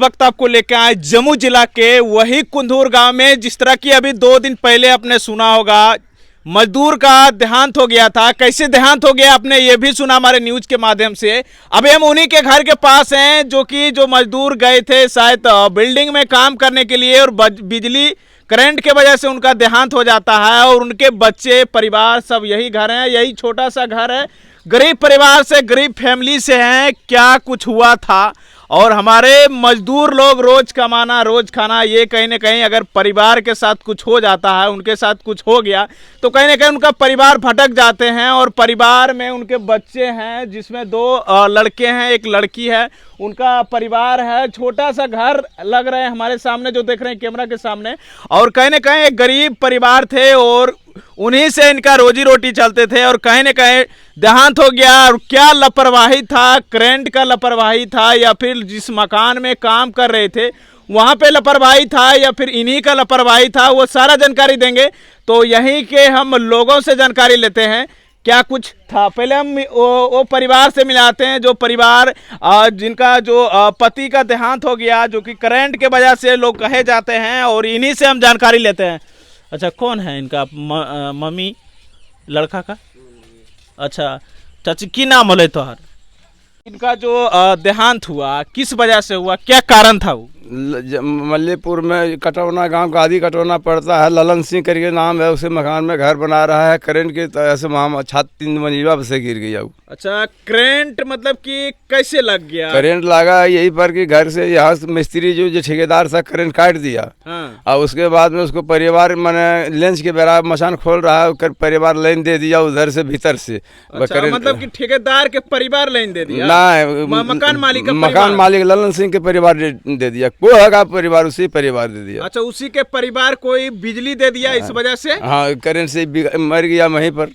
वक्त आपको लेके आए जम्मू जिला के वही कुंदूर गांव में, जिस तरह की अभी 2 दिन पहले आपने सुना होगा मजदूर का देहांत हो गया था। कैसे देहांत हो गया आपने ये भी सुना हमारे न्यूज के माध्यम से। अभी हम उन्हीं के घर के पास हैं जो मजदूर गए थे शायद बिल्डिंग में काम करने के लिए, और बिजली करंट के वजह से उनका देहांत हो जाता है और उनके बच्चे परिवार सब यही घर है, यही छोटा सा घर है। गरीब परिवार से, गरीब फैमिली से हैं। क्या कुछ हुआ था, और हमारे मजदूर लोग रोज कमाना रोज खाना, ये कहीं ना कहीं अगर परिवार के साथ कुछ हो जाता है, उनके साथ कुछ हो गया तो कहीं ना कहीं उनका परिवार भटक जाते हैं। और परिवार में उनके बच्चे हैं, जिसमें 2 लड़के हैं, 1 लड़की है। उनका परिवार है, छोटा सा घर लग रहा है हमारे सामने जो देख रहे हैं कैमरा के सामने। और कहीं ना कहीं एक गरीब परिवार थे और उन्हीं से इनका रोजी रोटी चलते थे, और कहीं ना कहीं देहांत हो गया। और क्या लापरवाही था, करंट का लापरवाही था, या फिर जिस मकान में काम कर रहे थे वहां पे लापरवाही था, या फिर इन्हीं का लापरवाही था, वो सारा जानकारी देंगे। तो यहीं के हम लोगों से जानकारी लेते हैं क्या कुछ था। पहले हम वो परिवार से मिलाते हैं जो परिवार जिनका जो पति का देहांत हो गया, जो कि करंट के वजह से लोग कहे जाते हैं, और इन्हीं से हम जानकारी लेते हैं। अच्छा, कौन है इनका मम्मी लड़का का? अच्छा चाची, की नाम होले तोहर? इनका जो देहांत हुआ किस वजह से हुआ, क्या कारण था वो? मल्लीपुर में कटौना गांव गादी कटौना पड़ता है, ललन सिंह करके नाम है। उसे मकान में घर बना रहा है, करंट की तरह से वहाँ छत 3 मंजिला से गिर गया वो। अच्छा, करंट मतलब कि कैसे लग गया? करंट लगा यही पर कि घर से यहाँ मिस्त्री जो ठेकेदार था करंट काट दिया। हाँ। और उसके बाद में उसको परिवार मैंने लेंस के बराबर मचान खोल रहा है, परिवार लाइन दे दिया उधर से भीतर से। अच्छा, मतलब कि ठेकेदार के परिवार लाइन दे दिया? ना, मकान मालिक ललन सिंह के परिवार दे दिया। वो है परिवार, उसी परिवार दे दिया। अच्छा, उसी के परिवार कोई बिजली दे दिया इस वजह से? हाँ, करंट से मर गया वहीं पर।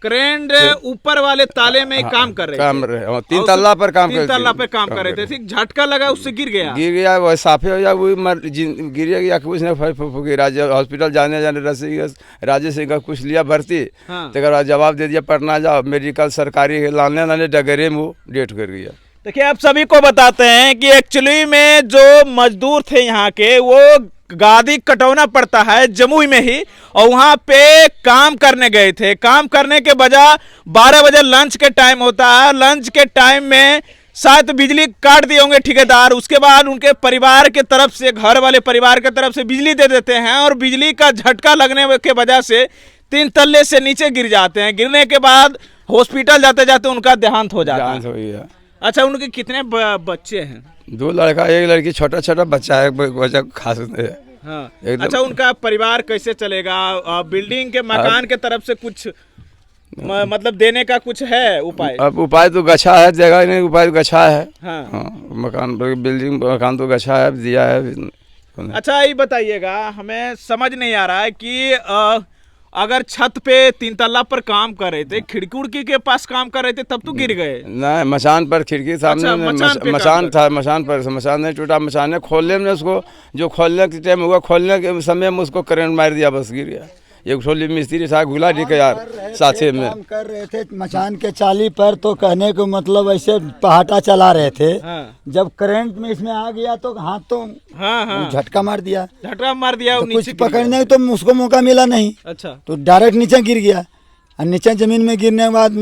करंट ऊपर वाले ताले में काम कर रहे थे। 3 तल्ला पर काम 3 तल्ला पे काम कर रहे थे। झटका लगा, उससे गिर गया। वह साफे हो गया, वो गिर गया। कुछ नहीं, राज्य हॉस्पिटल जाने राजेश सिंह का कुछ लिया भर्ती। हाँ। तो जवाब दे दिया पटना जाओ, मेडिकल सरकारी लाने डगरे में वो डेट कर गया। देखिए, आप सभी को बताते हैं कि एक्चुअली में जो मजदूर थे यहाँ के, वो गादी कटौना पड़ता है जमुई में ही, और वहाँ पे काम करने गए थे। काम करने के बजाय 12 बजे लंच के टाइम होता है, लंच के टाइम में शायद बिजली काट दिए होंगे ठेकेदार। उसके बाद उनके परिवार के तरफ से, घर वाले परिवार के तरफ से बिजली दे देते हैं, और बिजली का झटका लगने के वजह से 3 तल्ले से नीचे गिर जाते हैं। गिरने के बाद हॉस्पिटल जाते जाते उनका देहांत हो जाता है। अच्छा, उनके कितने बच्चे हैं? 2 लड़का 1 लड़की, छोटा छोटा बच्चा है, बच्चा खास है। हाँ। अच्छा, उनका परिवार कैसे चलेगा? बिल्डिंग के मकान के तरफ से कुछ मतलब देने का कुछ है उपाय? अब उपाय तो गछा है, जगह नहीं, उपाय तो गछा है। हाँ। हाँ, मकान बिल्डिंग मकान तो गछा है, दिया है। अच्छा, ये बताइएगा, हमें समझ नहीं आ रहा है कि अगर छत पे 3 तल्ला पर काम कर रहे थे, खिड़की उड़की के पास काम कर रहे थे, तब तो गिर गए? नहीं, मचान पर खिड़की सामने। अच्छा, मचान था, मचान पर मचान नहीं टूटा। मचान खोलने में उसको, जो खोलने के टाइम हुआ, खोलने के समय में उसको करंट मार दिया, बस गिर गया। एक छोली मिस्त्री था गुला डी के यार साथे में काम कर रहे थे मचान के चाली पर, तो कहने को मतलब ऐसे पहाटा चला रहे थे। हाँ। जब करंट में इसमें आ गया तो हाथ तो हाँ। झटका मार दिया। तो कुछ पकड़ने तो उसको मौका मिला नहीं। अच्छा, तो डायरेक्ट नीचे गिर गया, और नीचे जमीन में गिरने के बाद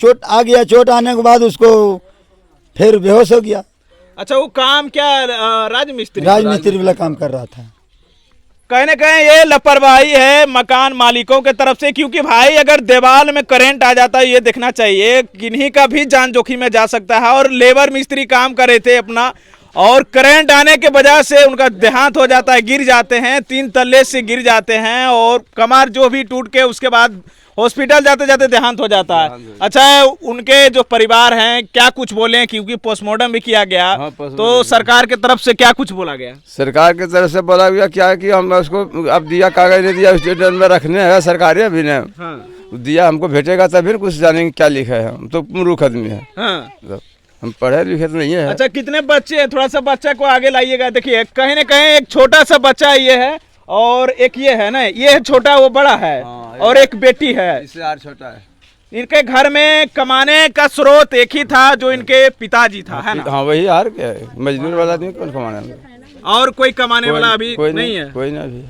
चोट आ गया। चोट आने के बाद उसको फिर बेहोश हो गया। अच्छा, वो काम क्या राजमिस्त्री वाला काम कर रहा था? कहीं ना कहीं ये लापरवाही है मकान मालिकों के तरफ से, क्योंकि भाई अगर दीवार में करंट आ जाता है, ये देखना चाहिए, किन्हीं का भी जान जोखिम में जा सकता है। और लेबर मिस्त्री काम कर रहे थे अपना, और करंट आने के वजह से उनका देहांत हो जाता है, गिर जाते हैं, 3 तल्ले से गिर जाते हैं, और कमर जो भी टूट के उसके बाद हॉस्पिटल जाते जाते देहांत हो जाता है। अच्छा, उनके जो परिवार हैं क्या कुछ बोले, क्योंकि पोस्टमार्टम भी किया गया। हाँ, तो सरकार की तरफ से क्या कुछ बोला गया? सरकार की तरफ से बोला गया क्या कि हम उसको अब दिया, कागज नहीं दिया, स्टेट में रखने है सरकारी अभी ने। हाँ। दिया, हमको भेटेगा तभी कुछ जानेंगे क्या लिखा है। हम तो मूर्ख आदमी है। हाँ। हम पढ़े लिखे तो नहीं है। अच्छा, कितने बच्चे हैं? थोड़ा सा बच्चा को आगे लाइएगा। देखिए, कहीं ना कहीं एक छोटा सा बच्चा ये है, और एक ये है ना, ये छोटा, वो बड़ा है। हाँ, और एक बेटी है। इससे और छोटा है। इनके घर में कमाने का स्रोत एक ही था जो इनके पिताजी था, है ना? हाँ वही यार, क्या है, मजदूर वाला आदमी कौन कमाना, और कोई कमाने वाला अभी नहीं है। कोई ना भी।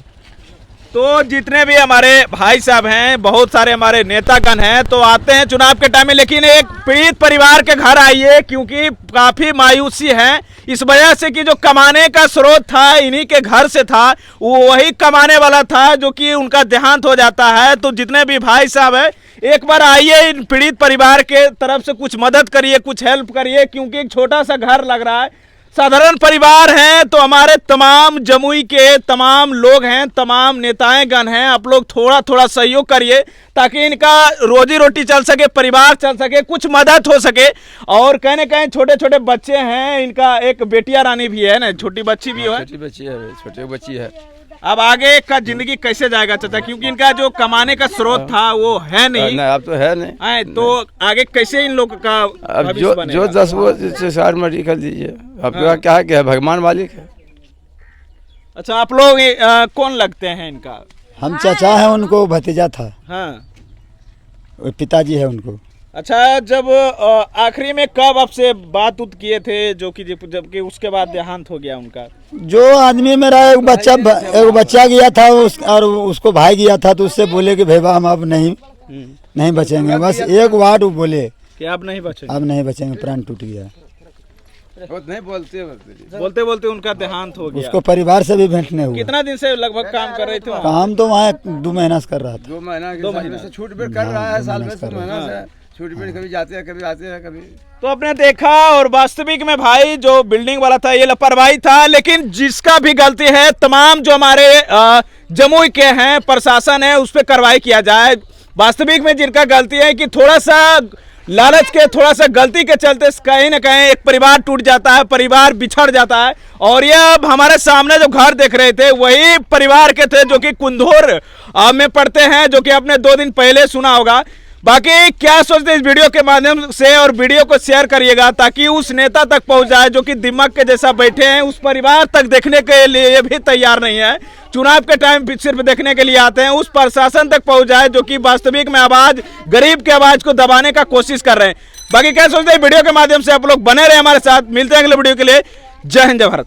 तो जितने भी हमारे भाई साहब हैं, बहुत सारे हमारे नेतागण हैं, तो आते हैं चुनाव के टाइम में, लेकिन एक पीड़ित परिवार के घर आइए, क्योंकि काफी मायूसी है इस वजह से कि जो कमाने का स्रोत था इन्हीं के घर से था, वो वही कमाने वाला था जो कि उनका देहांत हो जाता है। तो जितने भी भाई साहब है, एक बार आइए, इन पीड़ित परिवार के तरफ से कुछ मदद करिए, कुछ हेल्प करिए, क्योंकि एक छोटा सा घर लग रहा है, साधारण परिवार हैं। तो हमारे तमाम जमुई के तमाम लोग हैं, तमाम नेताएं गण हैं, आप लोग थोड़ा थोड़ा सहयोग करिए ताकि इनका रोजी रोटी चल सके, परिवार चल सके, कुछ मदद हो सके। और कहने कहीं छोटे छोटे बच्चे हैं, इनका एक बेटिया रानी भी है ना, छोटी बच्ची भी है, छोटी बच्ची है, छोटी बच्ची है। अब आगे का जिंदगी कैसे जाएगा चाचा, क्योंकि इनका जो कमाने का स्रोत था वो है नहीं, अब तो है नहीं, तो आगे कैसे इन लोग का अब जो 10 वो से 60 मर्जी कर दीजिए, अब क्या है, भगवान मालिक है। अच्छा, आप लोग कौन लगते हैं इनका? हम चाचा हैं, उनको भतीजा था, हाँ, पिताजी है उनको। अच्छा, जब आखिरी में कब आपसे बात उत किए थे, जो कि जबकि उसके बाद देहांत हो गया उनका? जो आदमी मेरा एक बच्चा गया था और उसको भाई गया था, तो उससे बोले कि भैया हम अब नहीं बचेंगे, बस एक वार्ड वो बोले कि अब नहीं बचेंगे, प्राण टूट गया। नहीं बोलते बोलते उनका देहांत हो गया। उसको परिवार से भी भेंट नहीं हुआ। कितना दिन से लगभग काम कर रहे थे? काम तो वहाँ 2 महीना से कर रहा था। 2 महीना से छूट बेट कर रहा है, साल में 2 महीना से छूट बेट, कभी जाते हैं, कभी आते हैं, कभी। तो आपने देखा, और वास्तविक में भाई जो बिल्डिंग वाला था ये लापरवाही था, लेकिन जिसका भी गलती है, तमाम जो हमारे जमुई के हैं, प्रशासन है, उस पर कार्रवाई किया जाए। वास्तविक में जिनका गलती है कि थोड़ा सा लालच के, थोड़ा सा गलती के चलते कहीं ना कहीं एक परिवार टूट जाता है, परिवार बिछड़ जाता है। और ये अब हमारे सामने जो घर देख रहे थे वही परिवार के थे जो कि कुंदूर में पड़ते हैं, जो कि आपने 2 दिन पहले सुना होगा। बाकी क्या सोचते हैं इस वीडियो के माध्यम से, और वीडियो को शेयर करिएगा ताकि उस नेता तक पहुंच जाए जो कि दिमाग के जैसा बैठे हैं, उस परिवार तक देखने के लिए भी तैयार नहीं है, चुनाव के टाइम सिर्फ देखने के लिए आते हैं, उस प्रशासन तक पहुंच जाए जो कि वास्तविक में आवाज, गरीब की आवाज को दबाने का कोशिश कर रहे हैं। बाकी क्या सोचते हैं वीडियो के माध्यम से आप लोग बने रहे हमारे साथ, मिलते हैं अगले वीडियो के लिए। जय हिंद, जय भारत।